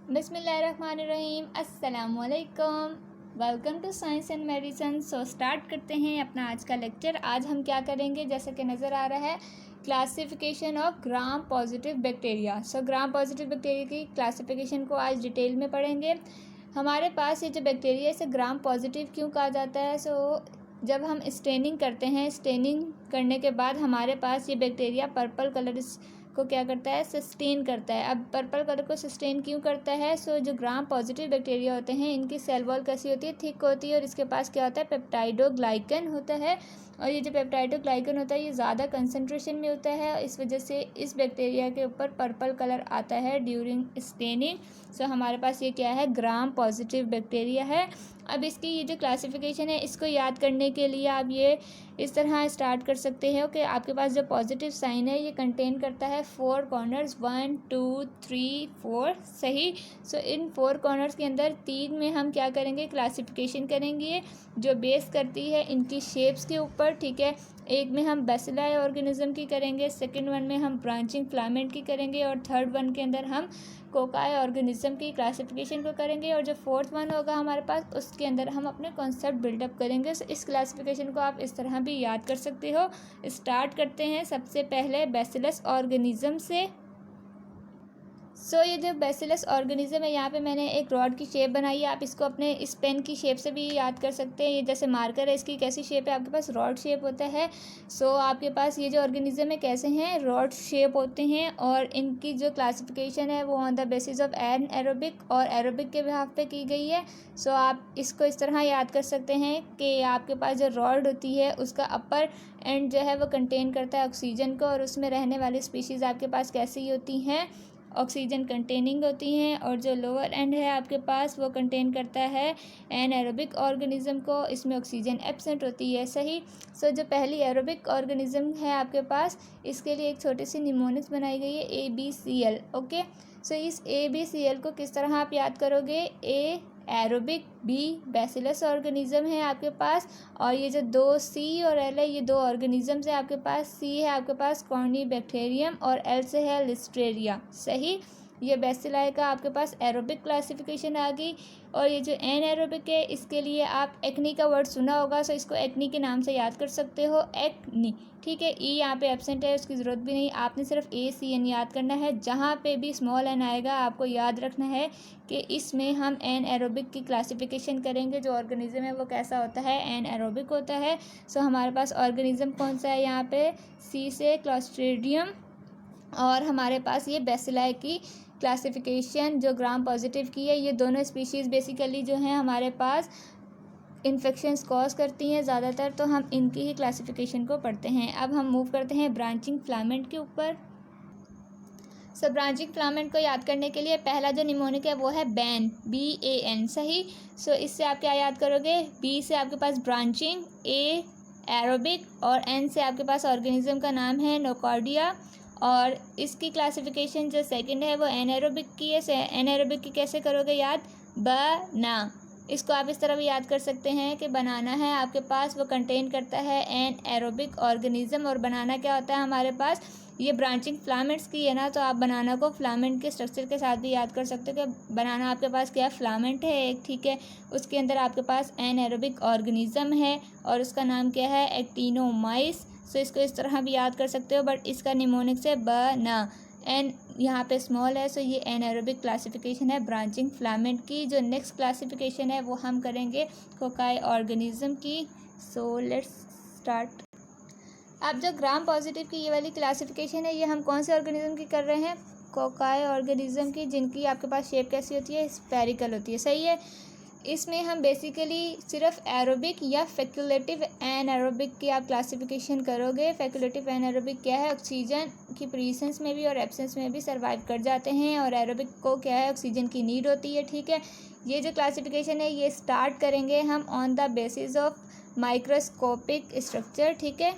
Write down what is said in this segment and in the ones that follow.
बिस्मिल्लाहिर्रहमानिर्रहीम, अस्सलामुअलैकुम। Welcome to science and medicine. So start करते हैं अपना आज का लेक्चर। आज हम क्या करेंगे, जैसा कि नज़र आ रहा है, classification of gram positive bacteria. So gram positive bacteria की क्लासिफिकेशन को आज डिटेल में पढ़ेंगे। हमारे पास ये जो बैक्टीरिया है इसे ग्राम पॉजिटिव क्यों कहा जाता है? जब हम स्टेनिंग करते हैं, स्टेनिंग करने के बाद हमारे पास ये बैक्टीरिया पर्पल कलर को क्या करता है, सस्टेन करता है। अब पर्पल कलर को सस्टेन क्यों करता है? जो ग्राम पॉजिटिव बैक्टीरिया होते हैं इनकी सेल वॉल कैसी होती है, थिक होती है, और इसके पास क्या होता है, पेप्टाइडोग्लाइकन होता है। और ये जो पेप्टाइडोग्लाइकन होता है ये ज़्यादा कंसंट्रेशन में होता है, इस वजह से इस बैक्टीरिया के ऊपर पर्पल कलर आता है ड्यूरिंग स्टेनिंग। हमारे पास ये क्या है, ग्राम पॉजिटिव बैक्टीरिया है। अब इसकी ये जो क्लासिफिकेशन है इसको याद करने के लिए आप ये इस तरह स्टार्ट कर सकते हो कि आपके पास जो पॉजिटिव साइन है ये कंटेन करता है 4 कॉर्नर्स, 1 2 3 4। सही। इन 4 कॉर्नर्स के अंदर 3 में हम क्या करेंगे, क्लासिफिकेशन करेंगे जो बेस करती है इनकी शेप्स के ऊपर। ठीक है, एक में हम बैसिलाई ऑर्गेनिज्म की करेंगे, सेकंड वन में हम ब्रांचिंग फिलामेंट की करेंगे, और थर्ड वन के अंदर हम कोकाई ऑर्गेनिज्म की क्लासिफिकेशन को करेंगे, और जो फोर्थ वन होगा हमारे पास उसके अंदर हम अपने कॉन्सेप्ट बिल्डअप करेंगे। इस क्लासिफिकेशन को आप इस तरह भी याद कर सकते हो। स्टार्ट करते हैं सबसे पहले बैसिलस ऑर्गेनिज्म से। ये जो बैसिलस ऑर्गेनिज्म है, यहाँ पे मैंने एक रॉड की शेप बनाई है। आप इसको अपने इस पेन की शेप से भी याद कर सकते हैं। ये जैसे मार्कर है, इसकी कैसी शेप है, आपके पास रॉड शेप होता है। आपके पास ये जो ऑर्गेनिज्म है कैसे हैं, रॉड शेप होते हैं, और इनकी जो क्लासिफिकेशन है वो on the basis of anaerobic और एरोबिक के बिहाफ पे की गई है। आप इसको इस तरह याद कर सकते हैं कि आपके पास जो रॉड होती है उसका अपर एंड जो है वो कंटेन करता है ऑक्सीजन को, और उसमें रहने वाली स्पीशीज़ आपके पास कैसी होती हैं, ऑक्सीजन कंटेनिंग होती हैं। और जो लोअर एंड है आपके पास वो कंटेन करता है एनाएरोबिक ऑर्गेनिज्म को, इसमें ऑक्सीजन एब्सेंट होती है। सही। जो पहली एरोबिक ऑर्गेनिज्म है आपके पास, इसके लिए एक छोटी सी निमोनिक्स बनाई गई है, ABCL। ओके। इस ABCL को किस तरह आप याद करोगे, ए एरोबिक, बी बैसिलस ऑर्गेनिज्म है आपके पास, और ये जो 2 C और L है ये 2 ऑर्गेनिजम्स है आपके पास। C है आपके पास कॉर्नीबैक्टीरियम और L से है लिस्टेरिया। सही। ये बैसिलाई का आपके पास एरोबिक क्लासिफिकेशन आ गई। और ये जो एन एरोबिक है इसके लिए आप एक्नी का वर्ड सुना होगा, इसको एक्नी के नाम से याद कर सकते हो, एक्नी। ठीक है, ई यहाँ पे एब्सेंट है, उसकी ज़रूरत भी नहीं, आपने सिर्फ ACN याद करना है। जहाँ पे भी स्मॉल एन आएगा आपको याद रखना है कि इसमें हम एन एरोबिक की क्लासिफिकेशन करेंगे। जो ऑर्गेनिज्म है वो कैसा होता है, एन एरोबिक होता है। हमारे पास ऑर्गेनिज्म कौन सा है यहाँ पे, C से क्लॉस्ट्रीडियम, और हमारे पास ये बैसिलाई की क्लासिफिकेशन जो ग्राम पॉजिटिव की है। ये दोनों स्पीशीज़ बेसिकली जो हैं हमारे पास इन्फेक्शंस कॉज करती हैं ज़्यादातर, तो हम इनकी ही क्लासिफिकेशन को पढ़ते हैं। अब हम मूव करते हैं ब्रांचिंग फिलामेंट के ऊपर। ब्रांचिंग फिलामेंट को याद करने के लिए पहला जो निमोनिक है वो है बैन, BAN। सही। इससे आप क्या याद करोगे, B से आपके पास ब्रांचिंग, A एरोबिक, और N से आपके पास ऑर्गेनिज्म का नाम है नोकॉर्डिया, और इसकी क्लासिफिकेशन जो सेकंड है वो एनाएरोबिक की है। एनाएरोबिक की कैसे करोगे याद, बना। इसको आप इस तरह भी याद कर सकते हैं कि बनाना है आपके पास, वो कंटेन करता है एन एरोबिक ऑर्गेनिज्म। और बनाना क्या होता है हमारे पास, ये ब्रांचिंग फिलामेंट्स की है ना, तो आप बनाना को फिलामेंट के स्ट्रक्चर के साथ भी याद कर सकते हो कि बनाना आपके पास क्या फिलामेंट है एक। ठीक है, उसके अंदर आपके पास एन एरोबिक ऑर्गेनिज्म है और उसका नाम क्या है, एक्टिनोमाइस। इसको इस तरह भी याद कर सकते हो, बट इसका निमोनिक से बना, एन यहाँ पे स्मॉल है। ये एनाएरोबिक क्लासिफिकेशन है ब्रांचिंग फिलामेंट की। जो नेक्स्ट क्लासिफिकेशन है वो हम करेंगे कोकाई ऑर्गेनिज्म की। Let's start. अब जो ग्राम पॉजिटिव की ये वाली क्लासिफिकेशन है ये हम कौन से ऑर्गेनिज्म की कर रहे हैं, कोकाई ऑर्गेनिज्म की, जिनकी आपके पास शेप कैसी होती है, स्फेरिकल होती है। सही है। इसमें हम बेसिकली सिर्फ एरोबिक या फैकुलेटिव एनाएरोबिक की आप क्लासिफिकेशन करोगे। फैकुलेटिव एनाएरोबिक क्या है, ऑक्सीजन की प्रेजेंस में भी और एब्सेंस में भी सर्वाइव कर जाते हैं, और एरोबिक को क्या है, ऑक्सीजन की नीड होती है। ठीक है, ये जो क्लासिफिकेशन है ये स्टार्ट करेंगे हम on the basis of microscopic structure. ठीक है,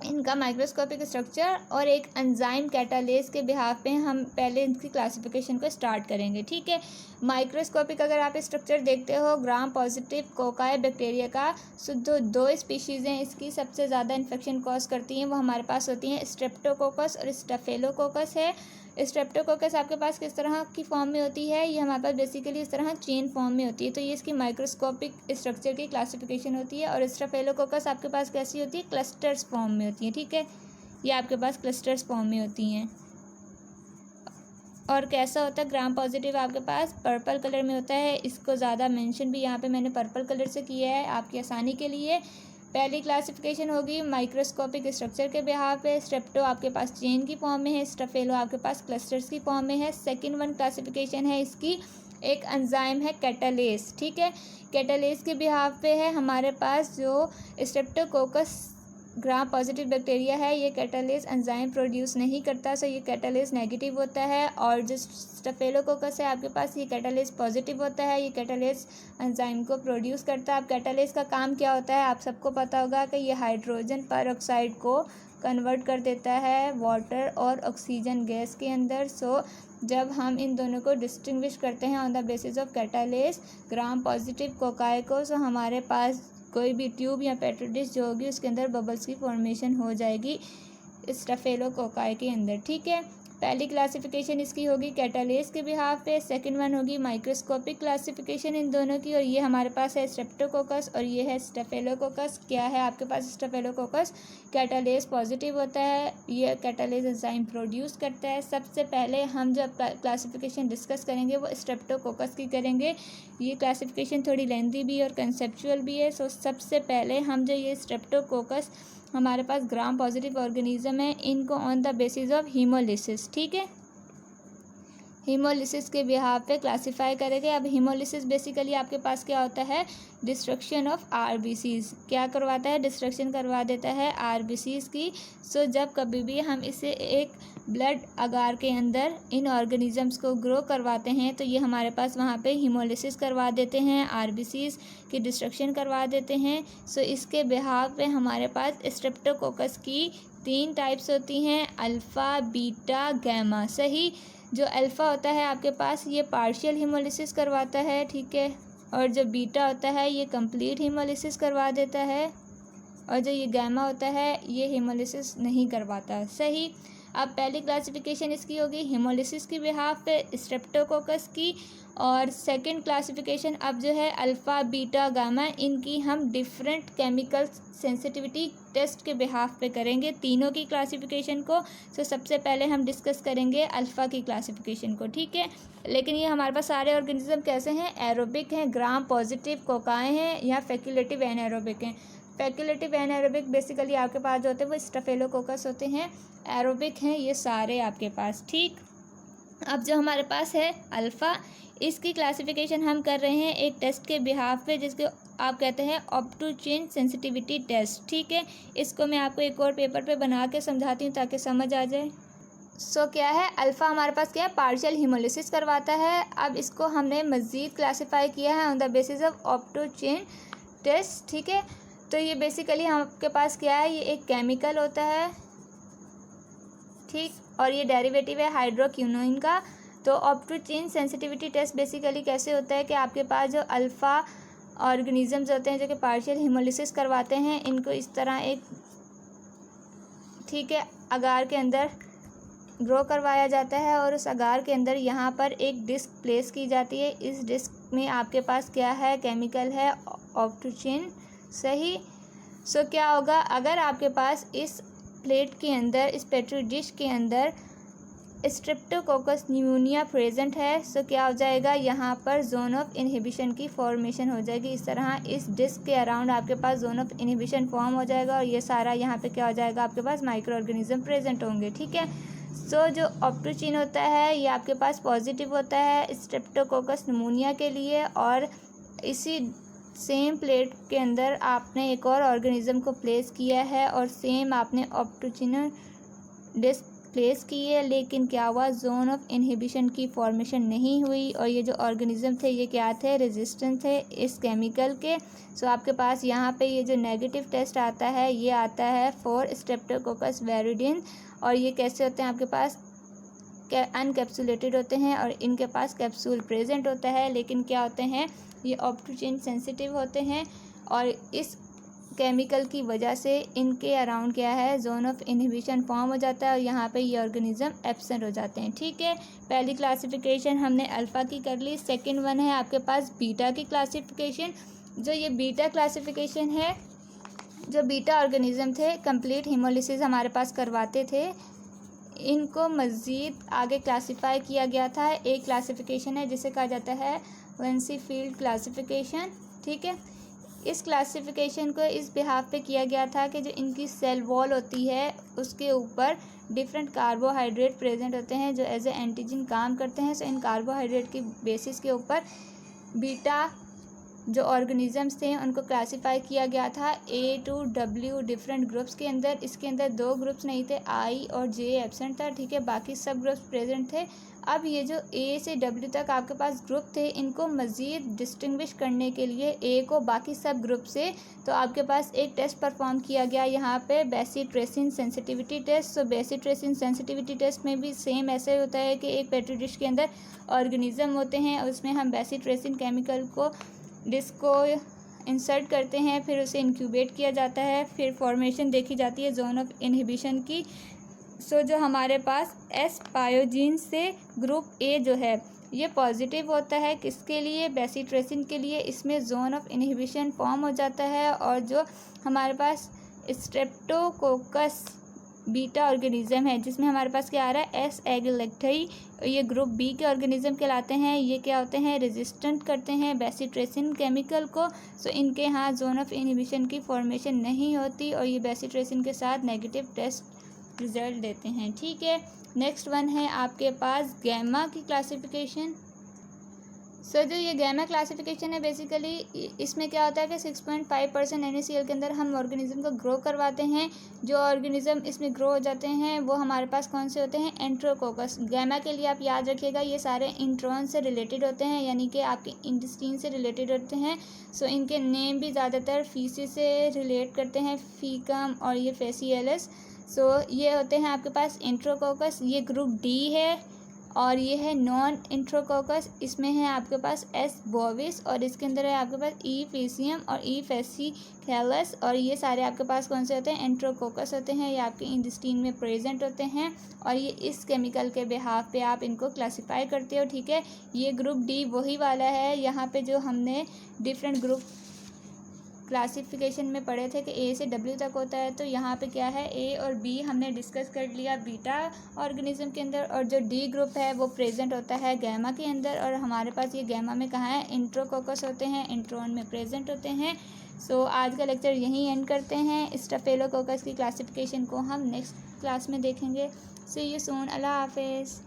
इनका माइक्रोस्कोपिक स्ट्रक्चर और एक एंजाइम कैटालेस के बिहाफ पे हम पहले इनकी क्लासिफिकेशन को स्टार्ट करेंगे। ठीक है, माइक्रोस्कोपिक अगर आप स्ट्रक्चर देखते हो ग्राम पॉजिटिव कोकाई बैक्टीरिया का, तो दो स्पीशीज़ हैं इसकी सबसे ज़्यादा इन्फेक्शन कॉज करती हैं, वो हमारे पास होती हैं स्ट्रेप्टोकोकस और स्टेफिलोकोकस है। स्ट्रेप्टोकोकस आपके पास किस तरह की फॉर्म में होती है, ये हमारे पास बेसिकली इस तरह चेन फॉर्म में होती है, तो ये इसकी माइक्रोस्कोपिक स्ट्रक्चर की क्लासिफिकेशन होती है। और स्टेफिलोकोकस आपके पास कैसी होती है, क्लस्टर्स फॉर्म में होती है। ठीक है, ये आपके पास क्लस्टर्स फॉर्म में होती हैं। और कैसा होता है ग्राम पॉजिटिव, आपके पास पर्पल कलर में होता है। इसको ज़्यादा मेंशन भी यहाँ पे मैंने पर्पल कलर से किया है आपकी आसानी के लिए। पहली क्लासिफिकेशन होगी माइक्रोस्कोपिक स्ट्रक्चर के बिहाफ पे, स्ट्रेप्टो आपके पास चेन की फॉर्म में है, स्टेफिलो आपके पास क्लस्टर्स की फॉर्म में है। सेकंड वन क्लासिफिकेशन है इसकी, एक एंजाइम है कैटालेस। ठीक है, कैटालेस के बिहाफ पे है हमारे पास जो स्ट्रेप्टोकोकस ग्राम पॉजिटिव बैक्टीरिया है, ये कैटालेस एंजाइम प्रोड्यूस नहीं करता, सो ये कैटालेस नेगेटिव होता है। और जो स्टेफिलोकोकस है आपके पास, ये कैटालेस पॉजिटिव होता है, ये कैटालेस एंजाइम को प्रोड्यूस करता है। अब कैटालेस का काम क्या होता है, आप सबको पता होगा कि ये हाइड्रोजन परऑक्साइड को कन्वर्ट कर देता है वाटर और ऑक्सीजन गैस के अंदर। सो जब हम इन दोनों को डिस्टिंग्विश करते हैं on the basis of catalase gram positive cocci को, सो हमारे पास कोई भी ट्यूब या पेट्री डिश जो होगी उसके अंदर बबल्स की फॉर्मेशन हो जाएगी स्टेफिलोकोकाई के अंदर। ठीक है, पहली क्लासिफिकेशन इसकी होगी कैटालेस के बिहाफ पे, सेकंड वन होगी माइक्रोस्कोपिक क्लासिफिकेशन इन दोनों की। और ये हमारे पास है स्ट्रेप्टोकोकस और ये है स्टेफिलोकोकस। क्या है आपके पास स्टेफिलोकोकस, कैटालेस पॉजिटिव होता है, ये कैटालेस एंजाइम प्रोड्यूस करता है। सबसे पहले हम जब क्लासिफिकेशन डिस्कस करेंगे वो स्ट्रेप्टोकोकस की करेंगे। ये क्लासिफिकेशन थोड़ी लेंथी भी है और कंसेप्चुअल भी है। सो सबसे पहले हम जो ये स्ट्रेप्टोकोकस हमारे पास ग्राम पॉजिटिव ऑर्गेनिज्म है, इनको on the basis of haemolysis, ठीक है, हीमोलिसिस के बिहाफ पे क्लासिफाई करेंगे। अब हीमोलिसिस बेसिकली आपके पास क्या होता है, डिस्ट्रक्शन ऑफ आरबीसीज, क्या करवाता है, डिस्ट्रक्शन करवा देता है आरबीसीज की। सो जब कभी भी हम इसे एक ब्लड अगार के अंदर इन ऑर्गेनिजम्स को ग्रो करवाते हैं तो ये हमारे पास वहाँ पे हीमोलिसिस करवा देते हैं, आरबीसीज की डिस्ट्रक्शन करवा देते हैं। सो इसके बिहाफ पे हमारे पास स्ट्रेप्टोकोकस की 3 टाइप्स होती हैं, अल्फ़ा, बीटा, गैमा। सही, जो अल्फ़ा होता है आपके पास ये पार्शियल हीमोलिसिस करवाता है, ठीक है, और जो बीटा होता है ये कंप्लीट हीमोलिसिस करवा देता है, और जो ये गैमा होता है ये हीमोलिसिस नहीं करवाता। सही, अब पहली क्लासिफिकेशन इसकी होगी हीमोलिसिस की बिहाफ पे स्ट्रेप्टोकोकस की, और सेकंड क्लासिफिकेशन अब जो है अल्फ़ा, बीटा, गामा, इनकी हम डिफरेंट केमिकल सेंसिटिविटी टेस्ट के बिहाफ पे करेंगे तीनों की क्लासिफिकेशन को। सो सबसे पहले हम डिस्कस करेंगे अल्फ़ा की क्लासिफिकेशन को, ठीक है। लेकिन ये हमारे पास सारे ऑर्गेनिज्म कैसे हैं, एरोबिक हैं, ग्राम पॉजिटिव कोकाई हैं या फैक्यूलेटिव एनाएरोबिक हैं। फैक्यूलेटिव एनाएरोबिक बेसिकली आपके पास जो होते हैं वो स्टेफिलोकोकस होते हैं, एरोबिक हैं ये सारे आपके पास, ठीक। अब जो हमारे पास है अल्फ़ा, इसकी क्लासिफिकेशन हम कर रहे हैं एक टेस्ट के बिहाफ पे जिसको आप कहते हैं ऑप्टोजीन सेंसिटिविटी टेस्ट, ठीक है। इसको मैं आपको एक और पेपर पे बना के समझाती हूँ ताकि समझ आ जाए। सो क्या है, अल्फ़ा हमारे पास क्या है, पार्शियल हीमोलिसिस करवाता है। अब इसको हमने मज़ीद क्लासीफाई किया है on the basis of optochin test, ठीक है। तो ये बेसिकली आपके पास क्या है, ये एक केमिकल होता है, ठीक, और ये डेरिवेटिव है हाइड्रोक्विनोन का। तो ऑप्टोजीन सेंसिटिविटी टेस्ट बेसिकली कैसे होता है कि आपके पास जो अल्फ़ा ऑर्गेनिजम्स होते हैं जो कि पार्शियल हीमोलिसिस करवाते हैं, इनको इस तरह एक, ठीक है, अगार के अंदर ग्रो करवाया जाता है और उस अगार के अंदर यहाँ पर एक डिस्क प्लेस की जाती है। इस डिस्क में आपके पास क्या है, केमिकल है ऑप्टोजीन, सही। सो क्या होगा, अगर आपके पास इस प्लेट के अंदर, इस पेट्री डिश के अंदर स्ट्रेप्टोकोकस न्यूमोनिया प्रेजेंट है, सो क्या हो जाएगा, यहाँ पर जोन ऑफ इनहिबिशन की फॉर्मेशन हो जाएगी। इस तरह इस डिस्क के अराउंड आपके पास जोन ऑफ इनहिबिशन फॉर्म हो जाएगा और ये सारा यहाँ पे क्या हो जाएगा, आपके पास माइक्रो ऑर्गेनिज्म प्रेजेंट होंगे, ठीक है। सो जो ऑप्टोजीन होता है ये आपके पास पॉजिटिव होता है स्ट्रेप्टोकोकस न्यूमोनिया के लिए, और इसी सेम प्लेट के अंदर आपने एक और ऑर्गेनिज्म को प्लेस किया है और सेम आपने ऑप्टोजीन डिस्क प्लेस की है, लेकिन क्या हुआ, जोन ऑफ इनहिबिशन की फॉर्मेशन नहीं हुई और ये जो ऑर्गेनिज्म थे ये क्या थे, रेजिस्टेंट थे इस केमिकल के। सो आपके पास यहाँ पे ये जो नेगेटिव टेस्ट आता है ये आता है फॉर स्ट्रेप्टोकोकस वेरिडिन, और ये कैसे होते हैं आपके पास, अनकैप्सुलेटेड होते हैं और इनके पास कैप्सूल प्रेजेंट होता है, लेकिन क्या होते हैं, ये ऑप्टोजेन सेंसिटिव होते हैं और इस केमिकल की वजह से इनके अराउंड क्या है, जोन ऑफ इनहिबिशन फॉर्म हो जाता है और यहाँ पे ये ऑर्गेनिज्म एब्सेंट हो जाते हैं। ठीक है, पहली क्लासिफिकेशन हमने अल्फ़ा की कर ली। सेकंड वन है आपके पास बीटा की क्लासिफिकेशन। जो ये बीटा क्लासिफिकेशन है, जो बीटा ऑर्गेनिज्म थे कंप्लीट हीमोलिसिस हमारे पास करवाते थे, इनको मज़ीद आगे क्लासिफाई किया गया था। एक क्लासिफिकेशन है जिसे कहा जाता है वेंसीफील्ड क्लासिफिकेशन। ठीक है, इस क्लासिफिकेशन को इस बिहाफ पे किया गया था कि जो इनकी सेल वॉल होती है उसके ऊपर डिफरेंट कार्बोहाइड्रेट प्रेजेंट होते हैं जो एज ए एंटीजन काम करते हैं। सो इन कार्बोहाइड्रेट की बेसिस के ऊपर बीटा जो ऑर्गेनिजम्स थे उनको क्लासिफाई किया गया था A to W different groups के अंदर। इसके अंदर 2 ग्रुप्स नहीं थे, I और J एब्सेंट था। ठीक है, बाकी सब ग्रुप्स प्रेजेंट थे। अब ये जो A से W तक आपके पास ग्रुप थे, इनको मज़ीद डिस्टिंग्विश करने के लिए A को बाकी सब ग्रुप से, तो आपके पास एक टेस्ट परफॉर्म किया गया यहाँ पे, बेसिट्रेसिन सेंसिटिविटी टेस्ट। सो बेसिट्रेसिन सेंसिटिविटी टेस्ट में भी सेम ऐसे होता है कि एक पेट्री डिश के अंदर ऑर्गेनिज्म होते हैं और उसमें हम बेसिट्रेसिन केमिकल को डिस्क को इंसर्ट करते हैं, फिर उसे इंक्यूबेट किया जाता है, फिर फॉर्मेशन देखी जाती है जोन ऑफ इनहिबिशन की। सो जो हमारे पास एस पायोजीन से ग्रुप ए जो है ये पॉजिटिव होता है, किसके लिए, बेसिट्रेसिन के लिए। इसमें जोन ऑफ इनहिबिशन फॉर्म हो जाता है और जो हमारे पास स्ट्रेप्टोकोकस बीटा ऑर्गेनिज्म है जिसमें हमारे पास क्या आ रहा है, एस एगिलेक्टाई, ये ग्रुप बी के ऑर्गेनिज्म कहलाते हैं। ये क्या होते हैं, रेजिस्टेंट करते हैं बेसिट्रेसिन केमिकल को। सो इनके यहाँ जोन ऑफ इनहिबिशन की फॉर्मेशन नहीं होती और ये बेसिट्रेसिन के साथ नेगेटिव टेस्ट रिजल्ट देते हैं। ठीक है, नेक्स्ट वन है आपके पास गैमा की क्लासिफिकेशन। सो जो ये गैमा क्लासिफिकेशन है बेसिकली इसमें क्या होता है कि 6.5% NaCl के अंदर हम ऑर्गेनिज्म को ग्रो करवाते हैं। जो ऑर्गेनिज्म इसमें ग्रो हो जाते हैं वो हमारे पास कौन से होते हैं, एंट्रोकोकस। गैमा के लिए आप याद रखिएगा ये सारे इंट्रॉन से रिलेटेड होते हैं, यानी कि आपके इंटेस्टाइन से रिलेटेड होते हैं। सो इनके नेम भी ज़्यादातर फीसिस से रिलेट करते हैं, फीकम और ये फेसियलस। सो ये होते हैं आपके पास एंट्रोकोकस। ये ग्रुप डी है और ये है नॉन इंट्रोकोकस। इसमें है आपके पास एस बोविस और इसके अंदर है आपके पास ई फेसियम और ई फेसिकैलस, और ये सारे आपके पास कौन से होते हैं, एंट्रोकोकस होते हैं। ये आपके इंटेस्टाइन में प्रेजेंट होते हैं और ये इस केमिकल के बिहाफ पे आप इनको क्लासिफाई करते हो। ठीक है, ये ग्रुप डी वही वाला है यहाँ पे जो हमने डिफरेंट ग्रुप क्लासिफिकेशन में पढ़े थे कि ए से डब्ल्यू तक होता है। तो यहाँ पे क्या है, ए और बी हमने डिस्कस कर लिया बीटा ऑर्गेनिज्म के अंदर, और जो डी ग्रुप है वो प्रेजेंट होता है गैमा के अंदर। और हमारे पास ये गैमा में कहाँ है, इंट्रोकोकस होते हैं, इंट्रॉन में प्रेजेंट होते हैं। सो आज का लेक्चर यहीं एंड करते हैं। स्टाफिलोकोकस की क्लासिफिकेशन को हम नेक्स्ट क्लास में देखेंगे। सी यू सून, अल्लाह हाफिज़।